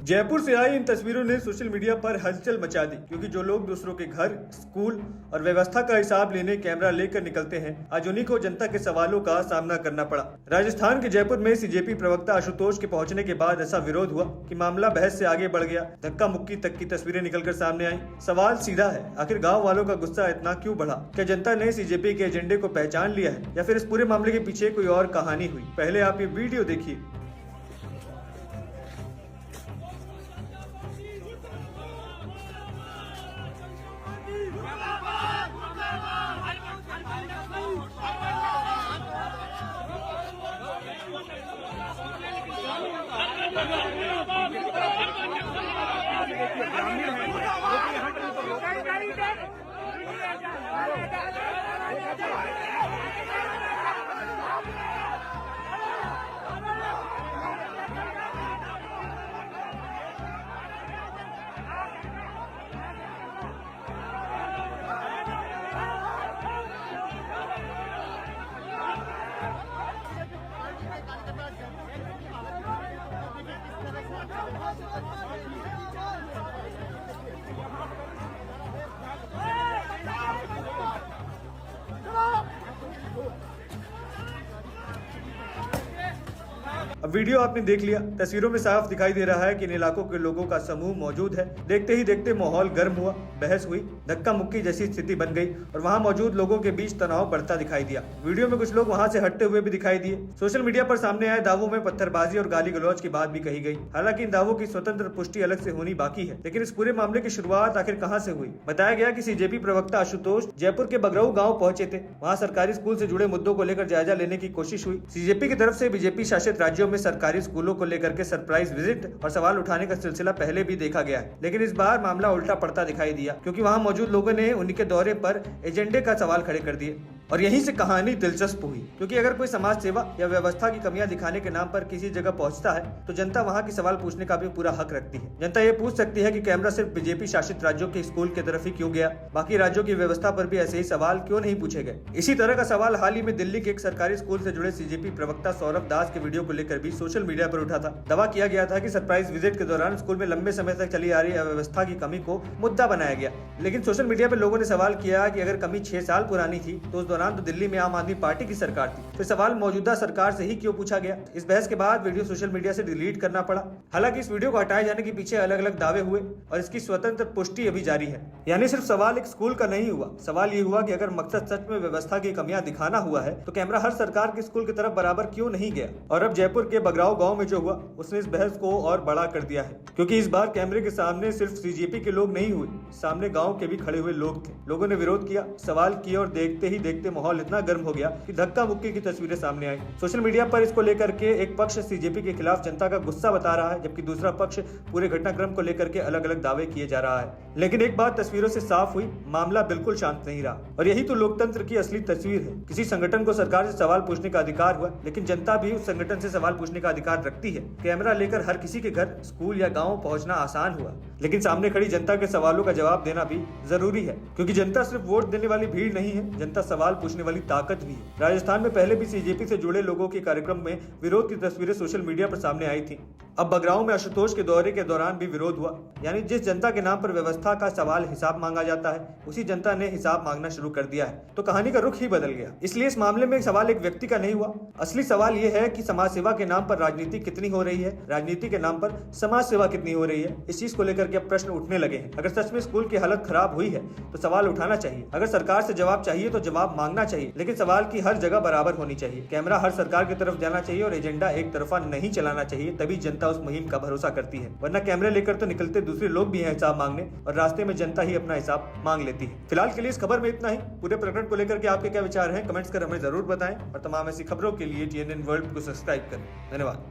जयपुर से आई इन तस्वीरों ने सोशल मीडिया पर हलचल मचा दी, क्योंकि जो लोग दूसरों के घर, स्कूल और व्यवस्था का हिसाब लेने कैमरा लेकर निकलते हैं, आज उन्हीं को जनता के सवालों का सामना करना पड़ा। राजस्थान के जयपुर में सीजेपी प्रवक्ता आशुतोष के पहुंचने के बाद ऐसा विरोध हुआ कि मामला बहस से आगे बढ़ गया। धक्का मुक्की तक की तस्वीरें निकलकर सामने आई। सवाल सीधा है, आखिर गाँव वालों का गुस्सा इतना क्यों बढ़ा? क्या जनता ने सीजेपी के एजेंडे को पहचान लिया है या फिर इस पूरे मामले के पीछे कोई और कहानी हुई? पहले आप ये वीडियो देखिए। अब वीडियो आपने देख लिया। तस्वीरों में साफ दिखाई दे रहा है कि इन इलाकों के लोगों का समूह मौजूद है। देखते ही देखते माहौल गर्म हुआ, बहस हुई, धक्का मुक्की जैसी स्थिति बन गई और वहां मौजूद लोगों के बीच तनाव बढ़ता दिखाई दिया। वीडियो में कुछ लोग वहां से हटते हुए भी दिखाई दिए। सोशल मीडिया पर सामने आए दावों में पत्थरबाजी और गाली गलौज की बात भी कही गई। हालांकि इन दावों की स्वतंत्र पुष्टि अलग से होनी बाकी है, लेकिन इस पूरे मामले की शुरुआत आखिर कहां से हुई? बताया गया कि सीजेपी प्रवक्ता आशुतोष जयपुर के बगराऊ गाँव पहुंचे थे। वहाँ सरकारी स्कूल से जुड़े मुद्दों को लेकर जायजा लेने की कोशिश हुई। सीजेपी की तरफ से बीजेपी शासित राज्यों में सरकारी स्कूलों को लेकर के सरप्राइज विजिट और सवाल उठाने का सिलसिला पहले भी देखा गया है, लेकिन इस बार मामला उल्टा पड़ता दिखाई दिया, क्योंकि वहां मौजूद लोगों ने उन्हीं के दौरे पर एजेंडे का सवाल खड़े कर दिए। और यहीं से कहानी दिलचस्प हुई, क्योंकि अगर कोई समाज सेवा या व्यवस्था की कमियां दिखाने के नाम पर किसी जगह पहुंचता है तो जनता वहां की सवाल पूछने का भी पूरा हक रखती है। जनता ये पूछ सकती है कि कैमरा सिर्फ बीजेपी शासित राज्यों के स्कूल की तरफ ही क्यों गया, बाकी राज्यों की व्यवस्था पर भी ऐसे ही सवाल क्यों नहीं पूछे गए? इसी तरह का सवाल हाल ही में दिल्ली के एक सरकारी स्कूल से जुड़े सीजेपी प्रवक्ता सौरभ दास के वीडियो को लेकर भी सोशल मीडिया पर उठा था। दावा किया गया था कि सरप्राइज विजिट के दौरान स्कूल में लंबे समय तक चली आ रही अव्यवस्था की कमी को मुद्दा बनाया गया, लेकिन सोशल मीडिया पर लोगों ने सवाल किया कि अगर कमी 6 साल पुरानी थी तो उस दौरान तो दिल्ली में आम आदमी पार्टी की सरकार थी, फिर सवाल मौजूदा सरकार से ही क्यों पूछा गया? इस बहस के बाद वीडियो सोशल मीडिया से डिलीट करना पड़ा। हालांकि इस वीडियो को हटाए जाने के पीछे अलग अलग दावे हुए और इसकी स्वतंत्र पुष्टि अभी जारी है। यानी सिर्फ सवाल एक स्कूल का नहीं हुआ, सवाल ये हुआ कि अगर मकसद सच में व्यवस्था की कमियां दिखाना हुआ है तो कैमरा हर सरकार के स्कूल की तरफ बराबर क्यों नहीं गया? और अब जयपुर के बगराऊ गाँव में जो हुआ उसने इस बहस को और बड़ा कर दिया है, क्योंकि इस बार कैमरे के सामने सिर्फ सीजेपी के लोग नहीं हुए, सामने गाँव के भी खड़े हुए लोग थे। लोगों ने विरोध किया, सवाल किए और देखते ही देखते माहौल इतना गर्म हो गया कि धक्का मुक्की की तस्वीरें सामने आई। सोशल मीडिया पर इसको लेकर के एक पक्ष सीजेपी के खिलाफ जनता का गुस्सा बता रहा है, जबकि दूसरा पक्ष पूरे घटनाक्रम को लेकर के अलग अलग दावे किए जा रहा है। लेकिन एक बात तस्वीरों से साफ हुई, मामला बिल्कुल शांत नहीं रहा और यही तो लोकतंत्र की असली तस्वीर है। किसी संगठन को सरकार से सवाल पूछने का अधिकार हुआ, लेकिन जनता भी उस संगठन से सवाल पूछने का अधिकार रखती है। कैमरा लेकर हर किसी के घर, स्कूल या गाँव पहुँचना आसान हुआ, लेकिन सामने खड़ी जनता के सवालों का जवाब देना भी जरूरी है, क्योंकि जनता सिर्फ वोट देने वाली भीड़ नहीं है, जनता सवाल पूछने वाली ताकत भी है। राजस्थान में पहले भी सीजेपी से जुड़े लोगों के कार्यक्रम में विरोध की तस्वीरें सोशल मीडिया पर सामने आई थी। अब बगराऊ में आशुतोष के दौरे के दौरान भी विरोध हुआ, यानी जिस जनता के नाम पर व्यवस्था का सवाल हिसाब मांगा जाता है उसी जनता ने हिसाब मांगना शुरू कर दिया है, तो कहानी का रुख ही बदल गया। इसलिए इस मामले में सवाल एक व्यक्ति का नहीं हुआ, असली सवाल ये है कि समाज सेवा के नाम पर राजनीति कितनी हो रही है, राजनीति के नाम पर समाज सेवा कितनी हो रही है। इस चीज को लेकर के अब प्रश्न उठने लगे हैं। अगर सच में स्कूल की हालत खराब हुई है तो सवाल उठाना चाहिए, अगर सरकार से जवाब चाहिए तो जवाब मांगना चाहिए, लेकिन सवाल की हर जगह बराबर होनी चाहिए। कैमरा हर सरकार की तरफ जाना चाहिए और एजेंडा एक तरफा नहीं चलाना चाहिए, तभी जनता उस मुहिम का भरोसा करती है। वरना कैमरे लेकर तो निकलते दूसरे लोग भी हैं हिसाब मांगने और रास्ते में जनता ही अपना हिसाब मांग लेती है। फिलहाल के लिए इस खबर में इतना ही। पूरे प्रकरण को लेकर के आपके क्या विचार हैं, कमेंट्स कर हमें जरूर बताएं और तमाम ऐसी खबरों के लिए TNN वर्ल्ड को सब्सक्राइब करें। धन्यवाद।